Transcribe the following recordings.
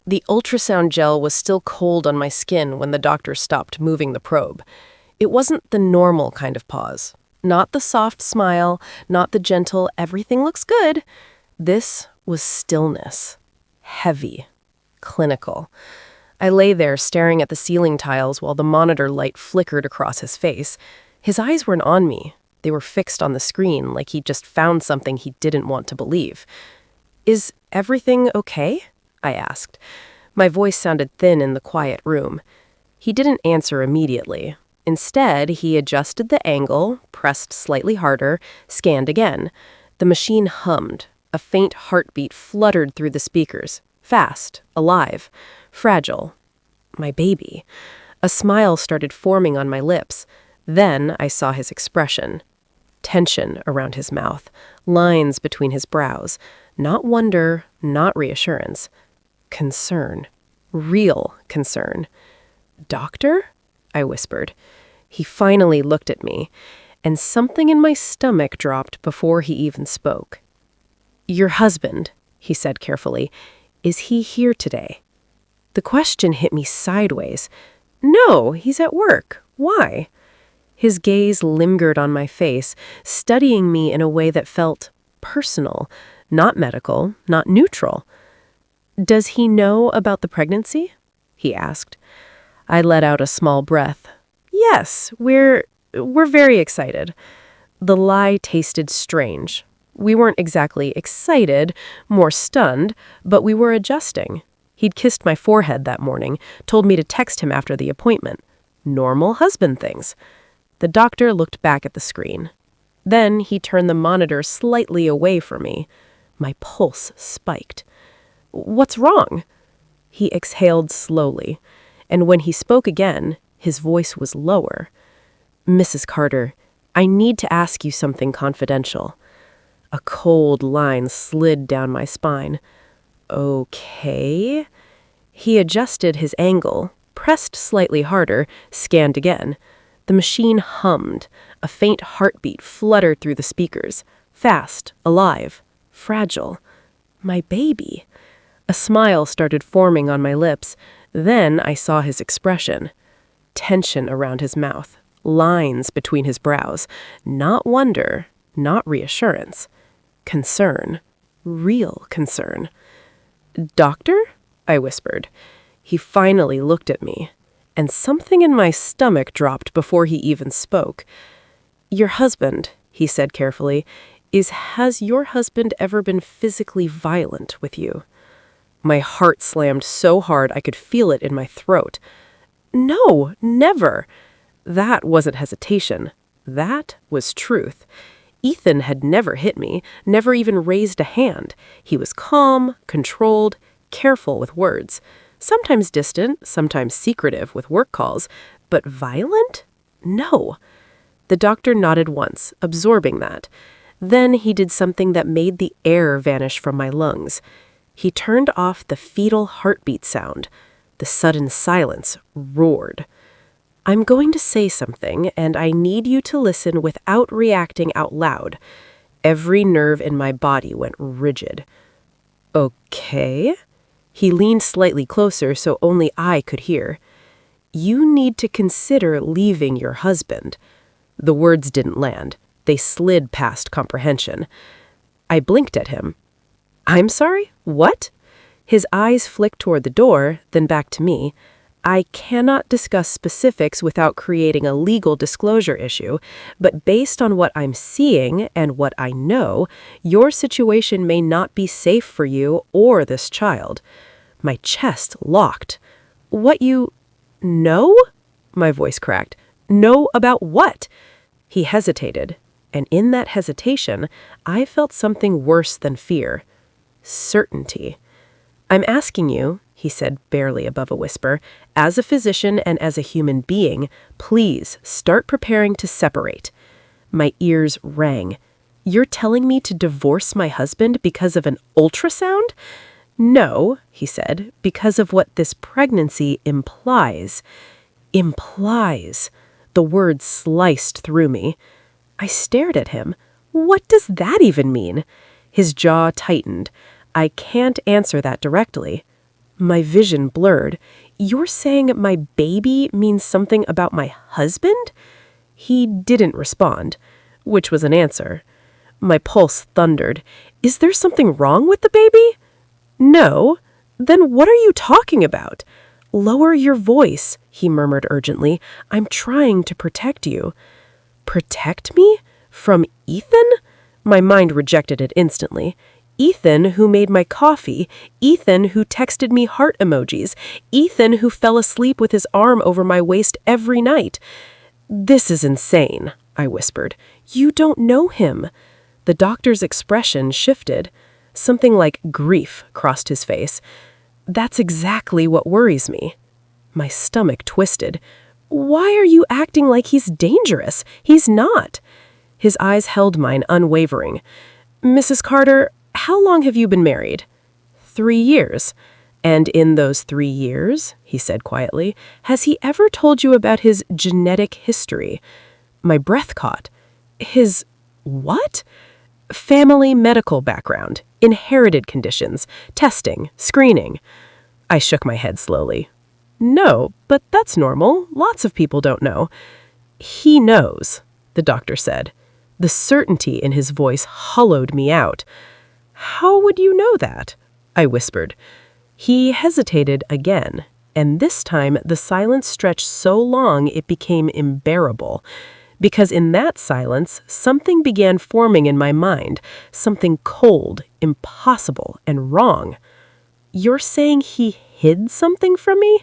The ultrasound gel was still cold on my skin when the doctor stopped moving the probe. It wasn't the normal kind of pause. Not the soft smile, not the gentle, everything looks good. This was stillness. Heavy. Clinical. I lay there staring at the ceiling tiles while the monitor light flickered across his face. His eyes weren't on me. They were fixed on the screen like he'd just found something he didn't want to believe. "Is everything okay?" I asked. My voice sounded thin in the quiet room. He didn't answer immediately. Instead, he adjusted the angle, pressed slightly harder, scanned again. The machine hummed. A faint heartbeat fluttered through the speakers. Fast, alive, fragile. My baby. A smile started forming on my lips. Then I saw his expression. Tension around his mouth, lines between his brows. Not wonder, not reassurance. Concern. Real concern. "Doctor?" I whispered. He finally looked at me, and something in my stomach dropped before he even spoke. "Your husband," he said carefully, "is he here today?" The question hit me sideways. "No, he's at work. Why?" His gaze lingered on my face, studying me in a way that felt personal, not medical, not neutral. "Does he know about the pregnancy?" he asked. I let out a small breath. "Yes, we're very excited." The lie tasted strange. We weren't exactly excited, more stunned, but we were adjusting. He'd kissed my forehead that morning, told me to text him after the appointment. Normal husband things. The doctor looked back at the screen. Then he turned the monitor slightly away from me. My pulse spiked. "What's wrong?" He exhaled slowly, and when he spoke again, his voice was lower. "Mrs. Carter, I need to ask you something confidential." A cold line slid down my spine. "Okay." He adjusted his angle, pressed slightly harder, scanned again. The machine hummed. A faint heartbeat fluttered through the speakers. Fast, alive, fragile. My baby. A smile started forming on my lips. Then I saw his expression. Tension around his mouth. Lines between his brows. Not wonder, not reassurance. Concern. Real concern. "Doctor?" I whispered. He finally looked at me, and something in my stomach dropped before he even spoke. "Your husband," he said carefully, has your husband ever been physically violent with you?" My heart slammed so hard I could feel it in my throat. "No, never." That wasn't hesitation. That was truth. Ethan had never hit me, never even raised a hand. He was calm, controlled, careful with words. Sometimes distant, sometimes secretive with work calls. But violent? No. The doctor nodded once, absorbing that. Then he did something that made the air vanish from my lungs. He turned off the fetal heartbeat sound. The sudden silence roared. "I'm going to say something, and I need you to listen without reacting out loud." Every nerve in my body went rigid. "Okay." He leaned slightly closer so only I could hear. "You need to consider leaving your husband." The words didn't land. They slid past comprehension. I blinked at him. "I'm sorry? What?" His eyes flicked toward the door, then back to me. "I cannot discuss specifics without creating a legal disclosure issue, but based on what I'm seeing and what I know, your situation may not be safe for you or this child." My chest locked. "What you know?" My voice cracked. "Know about what?" He hesitated, and in that hesitation, I felt something worse than fear. Certainty. "I'm asking you," he said barely above a whisper, "as a physician and as a human being, please start preparing to separate." My ears rang. "You're telling me to divorce my husband because of an ultrasound?" "No," he said, "because of what this pregnancy implies." Implies. The word sliced through me. I stared at him. What does that even mean? His jaw tightened. "I can't answer that directly." My vision blurred. You're saying my baby means something about my husband? He didn't respond, which was an answer. My pulse thundered. Is there something wrong with the baby? No. Then what are you talking about? Lower your voice, he murmured urgently. I'm trying to protect you. Protect me? From Ethan? My mind rejected it instantly. Ethan who made my coffee, Ethan who texted me heart emojis, Ethan who fell asleep with his arm over my waist every night. This is insane, I whispered. You don't know him. The doctor's expression shifted. Something like grief crossed his face. That's exactly what worries me. My stomach twisted. Why are you acting like he's dangerous? He's not. His eyes held mine unwavering. Mrs. Carter, how long have you been married? 3 years. And in those 3 years, he said quietly, has he ever told you about his genetic history? My breath caught. His what? Family medical background, inherited conditions, testing, screening. I shook my head slowly. No, but that's normal. Lots of people don't know. He knows, the doctor said. The certainty in his voice hollowed me out. How would you know that? I whispered. He hesitated again, and this time the silence stretched so long it became unbearable. Because in that silence, something began forming in my mind, something cold, impossible, and wrong. You're saying he hid something from me?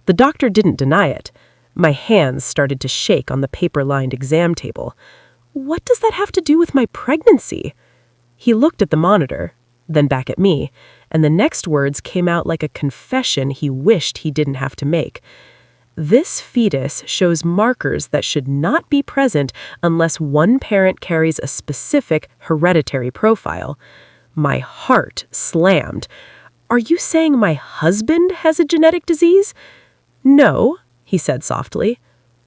The doctor didn't deny it. My hands started to shake on the paper-lined exam table. What does that have to do with my pregnancy? He looked at the monitor, then back at me, and the next words came out like a confession he wished he didn't have to make. This fetus shows markers that should not be present unless one parent carries a specific hereditary profile. My heart slammed. Are you saying my husband has a genetic disease? No, he said softly.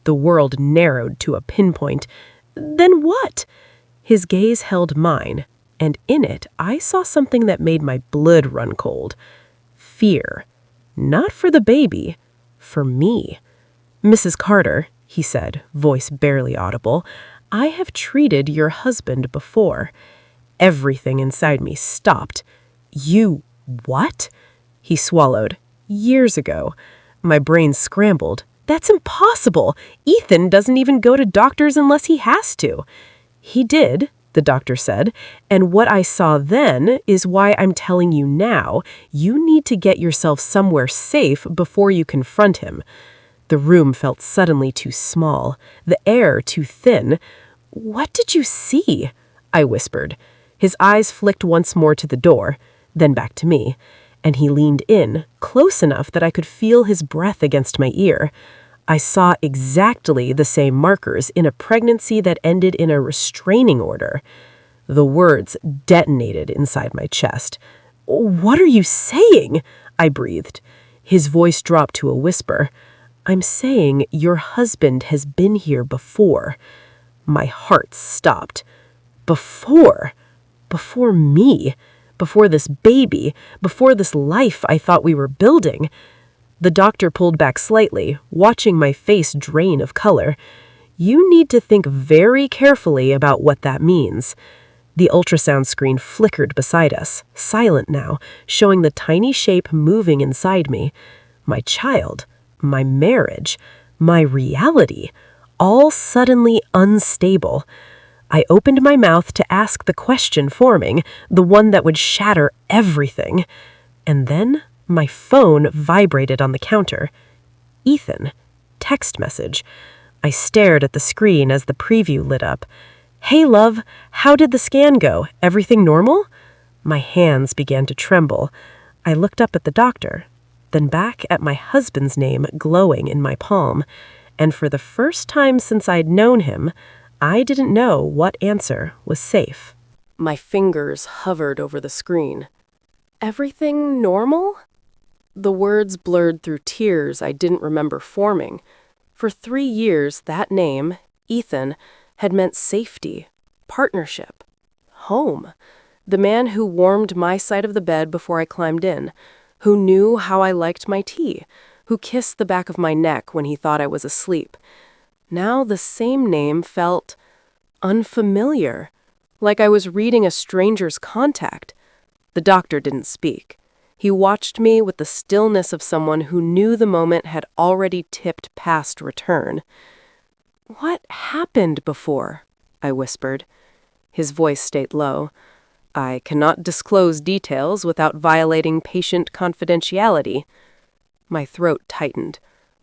The world narrowed to a pinpoint. Then what? His gaze held mine, and in it I saw something that made my blood run cold. Fear. Not for the baby. For me. Mrs. Carter, he said, voice barely audible, I have treated your husband before. Everything inside me stopped. You what? He swallowed. Years ago. My brain scrambled. That's impossible. Ethan doesn't even go to doctors unless he has to. He did, the doctor said, and what I saw then is why I'm telling you now. You need to get yourself somewhere safe before you confront him. The room felt suddenly too small, the air too thin. What did you see? I whispered. His eyes flicked once more to the door, then back to me, and he leaned in, close enough that I could feel his breath against my ear. I saw exactly the same markers in a pregnancy that ended in a restraining order. The words detonated inside my chest. What are you saying? I breathed. His voice dropped to a whisper. I'm saying your husband has been here before. My heart stopped. Before? Before me? Before this baby? Before this life I thought we were building? The doctor pulled back slightly, watching my face drain of color. You need to think very carefully about what that means. The ultrasound screen flickered beside us, silent now, showing the tiny shape moving inside me. My child. My marriage, my reality, all suddenly unstable. I opened my mouth to ask the question forming, the one that would shatter everything. And then my phone vibrated on the counter. Ethan. Text message. I stared at the screen as the preview lit up. Hey, love, how did the scan go? Everything normal? My hands began to tremble. I looked up at the doctor, then back at my husband's name glowing in my palm, and for the first time since I'd known him, I didn't know what answer was safe. My fingers hovered over the screen. Everything normal? The words blurred through tears I didn't remember forming. For 3 years, that name, Ethan, had meant safety, partnership, home. The man who warmed my side of the bed before I climbed in. who knew how I liked my tea, who kissed the back of my neck when he thought I was asleep. Now the same name felt unfamiliar, like I was reading a stranger's contact. The doctor didn't speak. He watched me with the stillness of someone who knew the moment had already tipped past return. "What happened before?" I whispered. His voice stayed low. "I cannot disclose details without violating patient confidentiality." My throat tightened.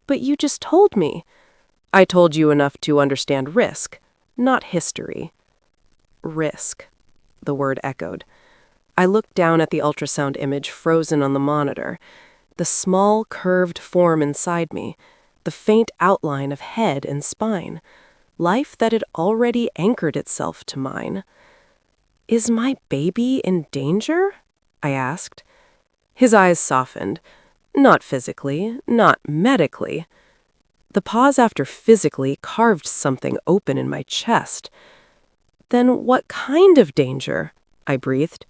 "But you just told me." "I told you enough to understand risk, not history." "Risk," the word echoed. I looked down at the ultrasound image frozen on the monitor. The small, curved form inside me, the faint outline of head and spine, life that had already anchored itself to mine. "Is my baby in danger?" I asked. His eyes softened. "Not physically, not medically." The pause after physically carved something open in my chest. "Then what kind of danger?" I breathed.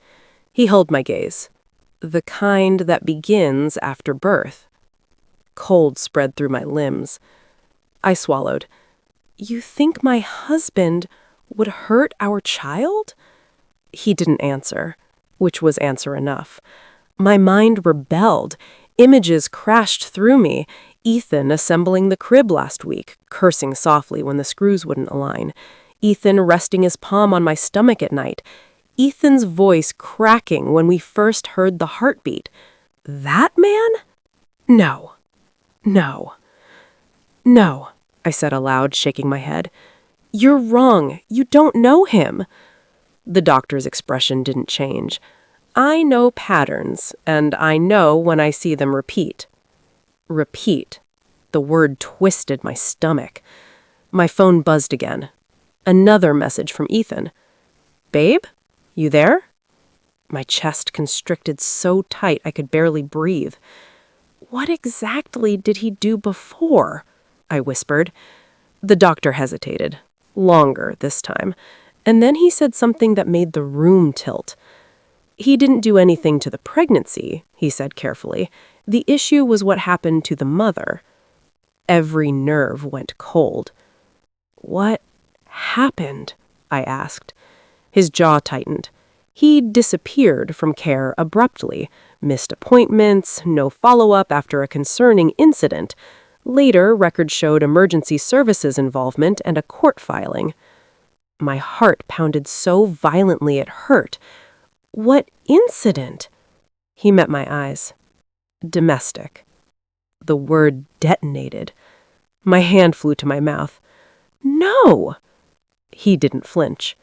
He held my gaze. "The kind that begins after birth." Cold spread through my limbs. I swallowed. "You think my husband would hurt our child?" He didn't answer, which was answer enough. My mind rebelled. Images crashed through me. Ethan assembling the crib last week, cursing softly when the screws wouldn't align. Ethan resting his palm on my stomach at night. Ethan's voice cracking when we first heard the heartbeat. That man? No. No. No, I said aloud, shaking my head. "You're wrong. You don't know him." The doctor's expression didn't change. "I know patterns, and I know when I see them repeat." Repeat. The word twisted my stomach. My phone buzzed again. Another message from Ethan. "Babe, you there?" My chest constricted so tight I could barely breathe. "What exactly did he do before?" I whispered. The doctor hesitated. Longer this time. And then he said something that made the room tilt. "He didn't do anything to the pregnancy," he said carefully. "The issue was what happened to the mother." Every nerve went cold. "What happened?" I asked. His jaw tightened. He disappeared from care abruptly, missed appointments, no follow-up after a concerning incident. Later, records showed emergency services involvement and a court filing. My heart pounded so violently it hurt. "What incident?" He met my eyes. "Domestic." The word detonated. My hand flew to my mouth. "No!" He didn't flinch.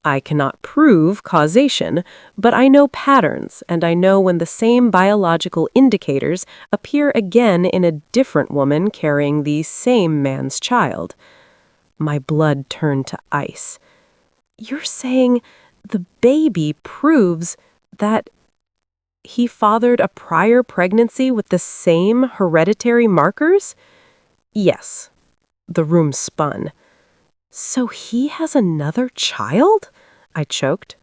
"I cannot prove causation, but I know patterns, and I know when the same biological indicators appear again in a different woman carrying the same man's child." My blood turned to ice. "You're saying the baby proves that he fathered a prior pregnancy with the same hereditary markers?" "Yes." The room spun. "So he has another child?" I choked.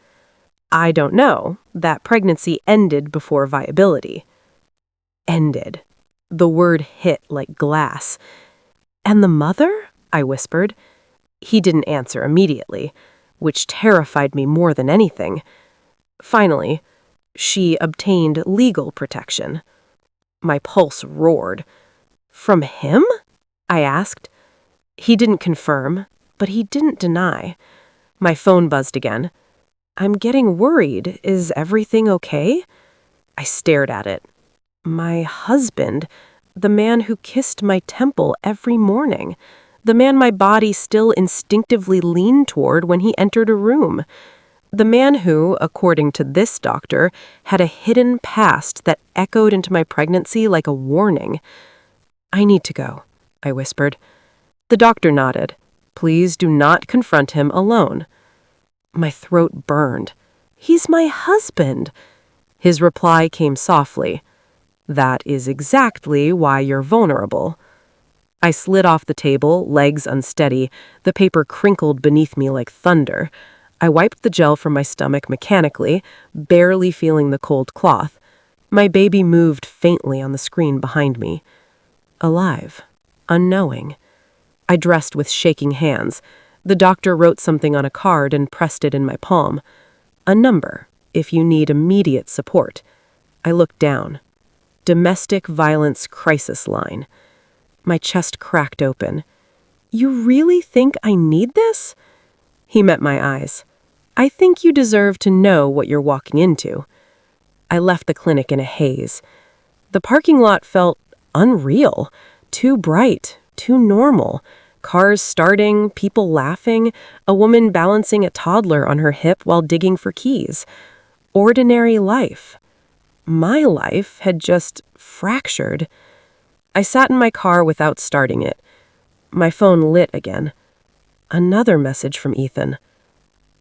"I don't know. That pregnancy ended before viability." Ended. The word hit like glass. "And the mother?" I whispered. He didn't answer immediately, which terrified me more than anything. Finally, "She obtained legal protection." My pulse roared. "From him?" I asked. He didn't confirm, but he didn't deny. My phone buzzed again. "I'm getting worried. Is everything okay?" I stared at it. My husband, the man who kissed my temple every morning, the man my body still instinctively leaned toward when he entered a room, the man who, according to this doctor, had a hidden past that echoed into my pregnancy like a warning. "I need to go," I whispered. The doctor nodded. "Please do not confront him alone." My throat burned. "He's my husband." His reply came softly. "That is exactly why you're vulnerable." I slid off the table, legs unsteady. The paper crinkled beneath me like thunder. I wiped the gel from my stomach mechanically, barely feeling the cold cloth. My baby moved faintly on the screen behind me. Alive. Unknowing. I dressed with shaking hands. The doctor wrote something on a card and pressed it in my palm. A number, if you need immediate support. I looked down. Domestic violence crisis line. My chest cracked open. You really think I need this? He met my eyes. I think you deserve to know what you're walking into. I left the clinic in a haze. The parking lot felt unreal, too bright, too normal. Cars starting, people laughing, a woman balancing a toddler on her hip while digging for keys. Ordinary life. My life had just fractured. I sat in my car without starting it. My phone lit again. Another message from Ethan.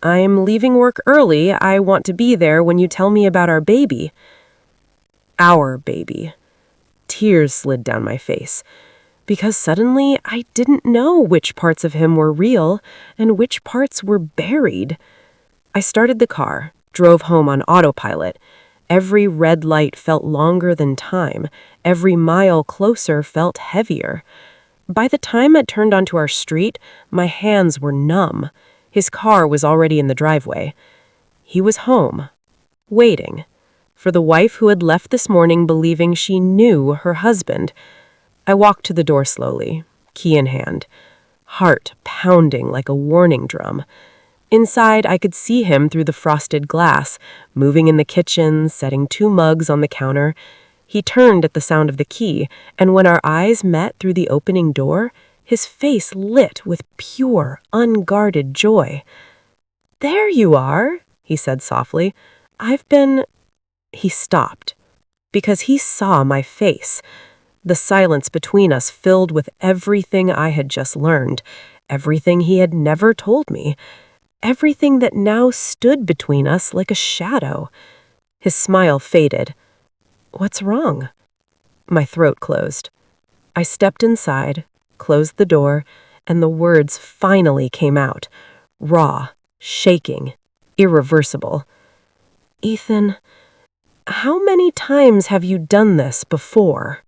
I'm leaving work early. I want to be there when you tell me about our baby. Our baby. Tears slid down my face. Because suddenly I didn't know which parts of him were real and which parts were buried. I started the car, drove home on autopilot. Every red light felt longer than time. Every mile closer felt heavier. By the time I turned onto our street, my hands were numb. His car was already in the driveway. He was home, waiting, for the wife who had left this morning believing she knew her husband. I walked to the door slowly, key in hand, heart pounding like a warning drum. Inside, I could see him through the frosted glass, moving in the kitchen, setting 2 mugs on the counter. He turned at the sound of the key, and when our eyes met through the opening door, his face lit with pure, unguarded joy. "There you are," he said softly. "I've been—" He stopped, because he saw my face. The silence between us filled with everything I had just learned, everything he had never told me, everything that now stood between us like a shadow. His smile faded. "What's wrong?" My throat closed. I stepped inside, closed the door, and the words finally came out, raw, shaking, irreversible. "Ethan, how many times have you done this before?"